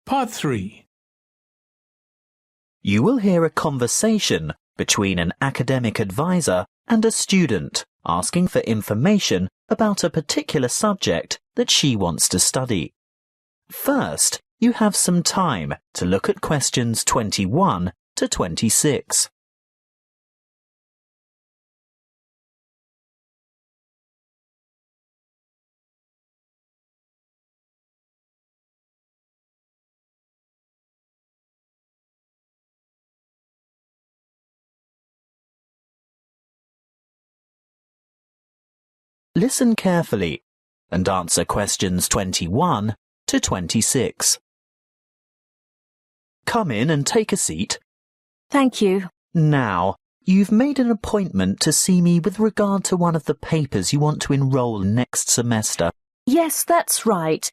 Part 3. You will hear a conversation between an academic advisor and a student asking for information about a particular subject that she wants to study. First, you have some time to look at questions 21 to 26. Listen carefully and answer questions 21 to 26. Come in and take a seat. Thank you. Now, you've made an appointment to see me with regard to one of the papers you want to enroll in next semester. Yes, that's right.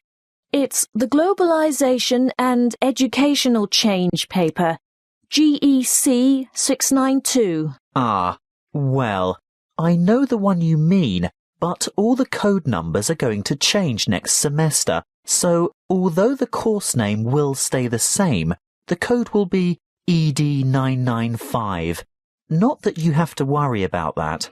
It's the Globalization and Educational Change paper, GEC 692. Ah, well, I know the one you mean, but all the code numbers are going to change next semester, so although the course name will stay the same, the code will be ED995. Not that you have to worry about that.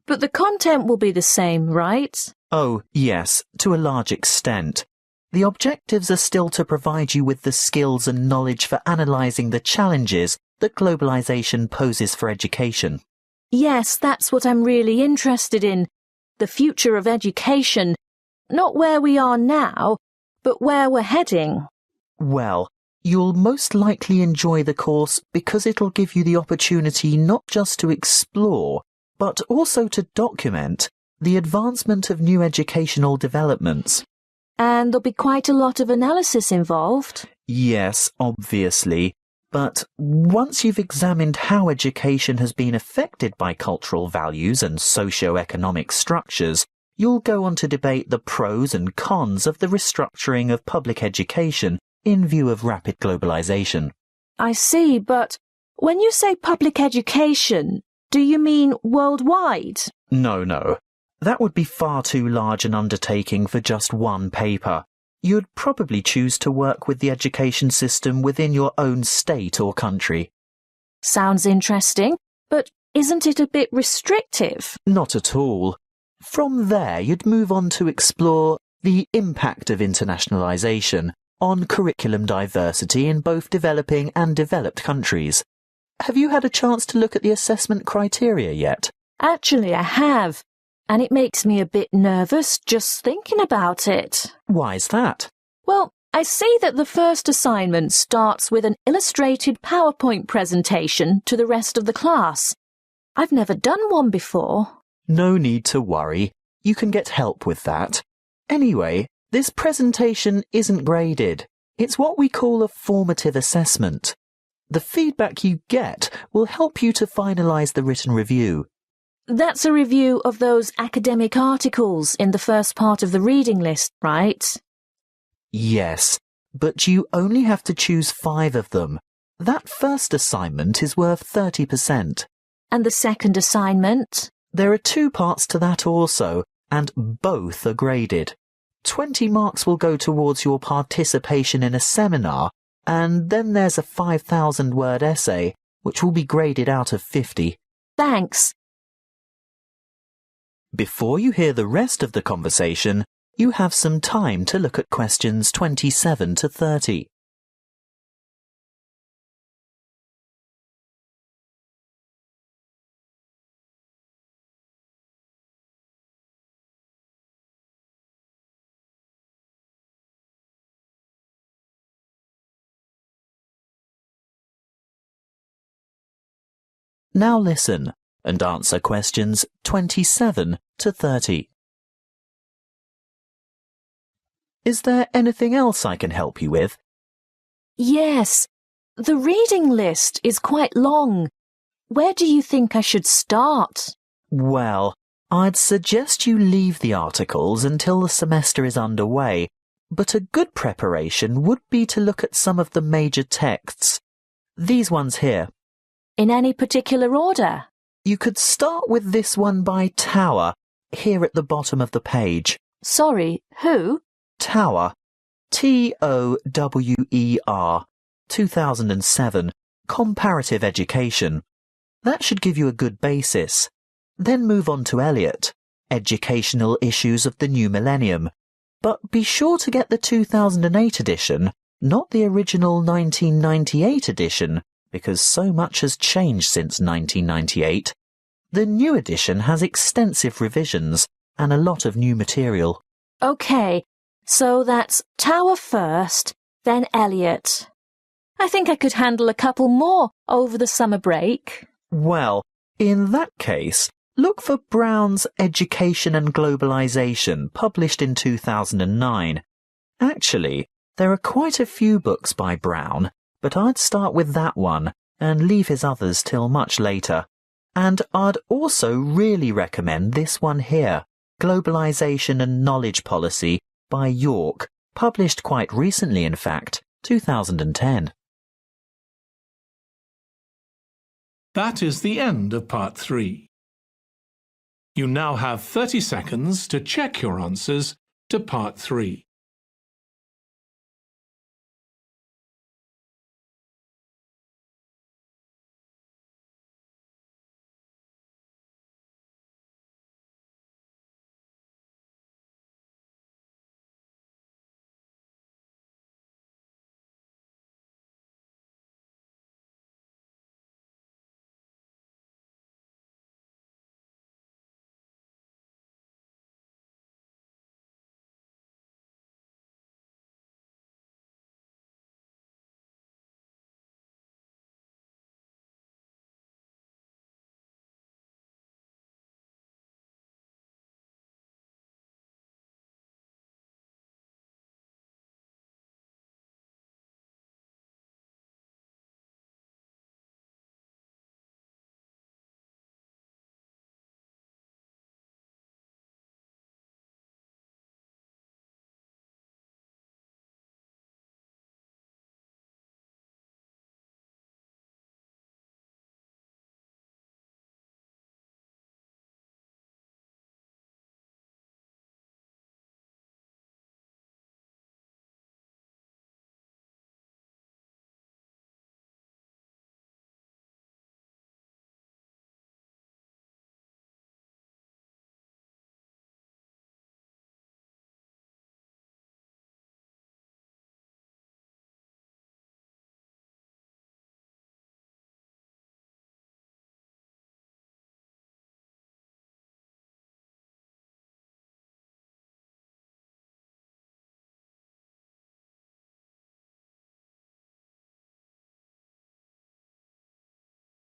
But the content will be the same, right? Oh, yes, to a large extent. The objectives are still to provide you with the skills and knowledge for analysing the challenges that globalization poses for education. Yes, that's what I'm really interested in. The future of education. Not where we are now, but where we're heading. Well, you'll most likely enjoy the course because it'll give you the opportunity not just to explore, but also to document the advancement of new educational developments. And there'll be quite a lot of analysis involved. Yes, obviously. But once you've examined how education has been affected by cultural values and socio-economic structures, you'll go on to debate the pros and cons of the restructuring of public education in view of rapid globalization. I see, but when you say public education, do you mean worldwide? No. That would be far too large an undertaking for just one paper. You'd probably choose to work with the education system within your own state or country. Sounds interesting, but isn't it a bit restrictive? Not at all. From there, you'd move on to explore the impact of internationalization on curriculum diversity in both developing and developed countries. Have you had a chance to look at the assessment criteria yet? Actually, I have. And it makes me a bit nervous just thinking about it. Why's that? Well, I see that the first assignment starts with an illustrated PowerPoint presentation to the rest of the class. I've never done one before. No need to worry. You can get help with that. Anyway, this presentation isn't graded. It's what we call a formative assessment. The feedback you get will help you to finalise the written review. That's a review of those academic articles in the first part of the reading list, right? Yes, but you only have to choose 5 of them. That first assignment is worth 30%. And the second assignment? There are 2 parts to that also, and both are graded. 20 marks will go towards your participation in a seminar, and then there's a 5,000-word essay, which will be graded out of 50. Thanks. Before you hear the rest of the conversation, you have some time to look at questions 27 to 30. Now listen and answer questions 27 to 30. Is there anything else I can help you with? Yes, the reading list is quite long. Where do you think I should start? Well, I'd suggest you leave the articles until the semester is underway, but a good preparation would be to look at some of the major texts. These ones here. In any particular order? You could start with this one by Tower, here at the bottom of the page. Sorry, who? Tower. TOWER, 2007, Comparative Education. That should give you a good basis. Then move on to Eliot, Educational Issues of the New Millennium. But be sure to get the 2008 edition, not the original 1998 edition, because so much has changed since 1998. The new edition has extensive revisions and a lot of new material. OK, so that's Tower first, then Eliot. I think I could handle a couple more over the summer break. Well, in that case, look for Brown's Education and Globalization, published in 2009. Actually, there are quite a few books by Brown, but I'd start with that one and leave his others till much later. And I'd also really recommend this one here, Globalization and Knowledge Policy by York, published quite recently, in fact, 2010. That is the end of part 3. You now have 30 seconds to check your answers to part 3.